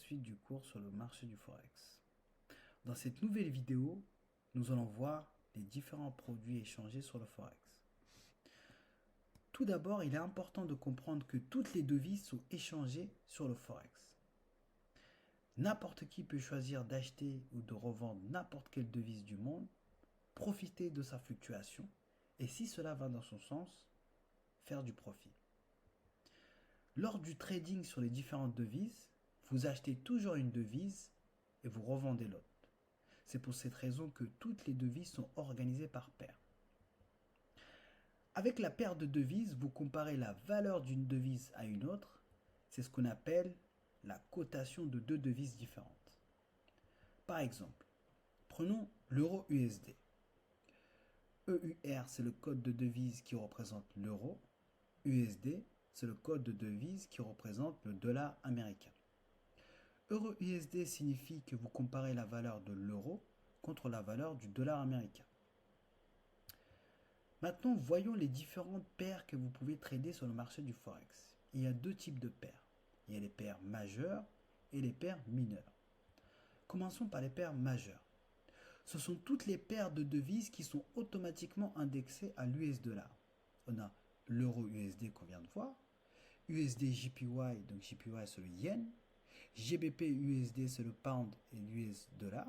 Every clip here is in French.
suite du cours sur le marché du Forex. Dans cette nouvelle vidéo, nous allons voir les différents produits échangés sur le Forex. Tout d'abord, il est important de comprendre que toutes les devises sont échangées sur le Forex. N'importe qui peut choisir d'acheter ou de revendre n'importe quelle devise du monde, profiter de sa fluctuation et si cela va dans son sens, faire du profit. Lors du trading sur les différentes devises, vous achetez toujours une devise et vous revendez l'autre. C'est pour cette raison que toutes les devises sont organisées par paire. Avec la paire de devises, vous comparez la valeur d'une devise à une autre. C'est ce qu'on appelle la cotation de deux devises différentes. Par exemple, prenons l'euro USD. EUR, c'est le code de devise qui représente l'euro. USD, c'est le code de devise qui représente le dollar américain. Euro USD signifie que vous comparez la valeur de l'euro contre la valeur du dollar américain. Maintenant, voyons les différentes paires que vous pouvez trader sur le marché du Forex. Il y a deux types de paires. Il y a les paires majeures et les paires mineures. Commençons par les paires majeures. Ce sont toutes les paires de devises qui sont automatiquement indexées à l'US dollar. On a l'euro USD qu'on vient de voir, USD JPY, donc JPY c'est le yen, GBP USD c'est le pound et l'US dollar,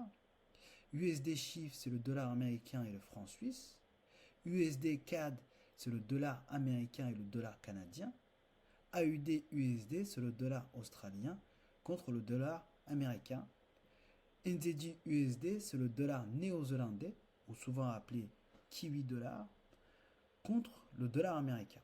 USD Chiffre c'est le dollar américain et le franc suisse, USD CAD c'est le dollar américain et le dollar canadien, AUD USD c'est le dollar australien contre le dollar américain, NZD USD c'est le dollar néo-zélandais ou souvent appelé kiwi dollar contre le dollar américain.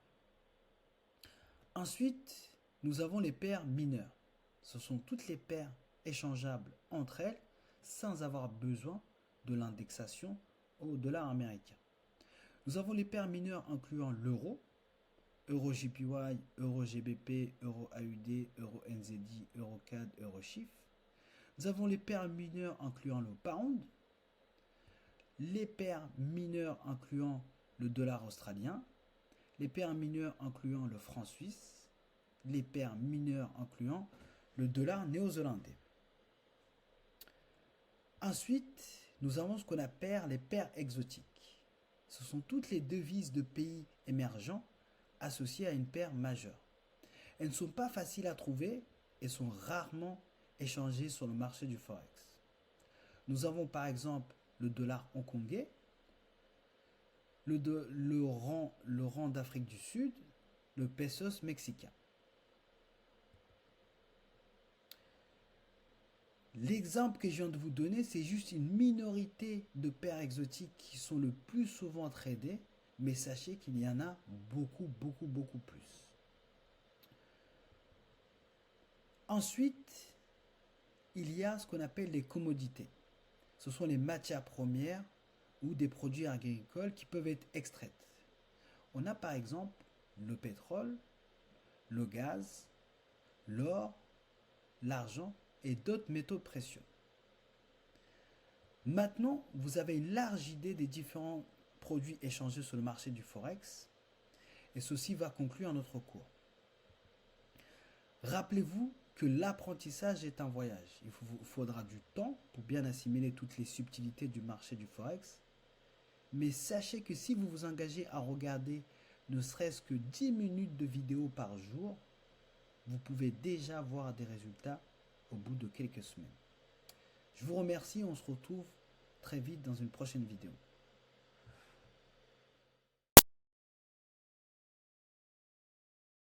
Ensuite, nous avons les paires mineures. Ce sont toutes les paires échangeables entre elles sans avoir besoin de l'indexation au dollar américain. Nous avons les paires mineures incluant l'euro, euro JPY, euro GBP, euro AUD, euro NZD, euro CAD, euro Chiffre. Nous avons les paires mineures incluant le pound, les paires mineures incluant le dollar australien, les paires mineures incluant le franc suisse, les paires mineures incluant le dollar néo-zélandais. Ensuite, nous avons ce qu'on appelle les paires exotiques. Ce sont toutes les devises de pays émergents associées à une paire majeure. Elles ne sont pas faciles à trouver et sont rarement échangées sur le marché du Forex. Nous avons par exemple le dollar hongkongais, le rand d'Afrique du Sud, le pesos mexicain. L'exemple que je viens de vous donner, c'est juste une minorité de paires exotiques qui sont le plus souvent tradées, mais sachez qu'il y en a beaucoup plus. Ensuite, il y a ce qu'on appelle les commodités. Ce sont les matières premières ou des produits agricoles qui peuvent être extraites. On a par exemple le pétrole, le gaz, l'or, l'argent et d'autres métaux précieux. Maintenant, vous avez une large idée des différents produits échangés sur le marché du Forex et ceci va conclure notre cours. Rappelez-vous que l'apprentissage est un voyage. Il vous faudra du temps pour bien assimiler toutes les subtilités du marché du Forex. Mais sachez que si vous vous engagez à regarder ne serait-ce que 10 minutes de vidéo par jour, vous pouvez déjà voir des résultats au bout de quelques semaines. Je vous remercie, on se retrouve très vite dans une prochaine vidéo.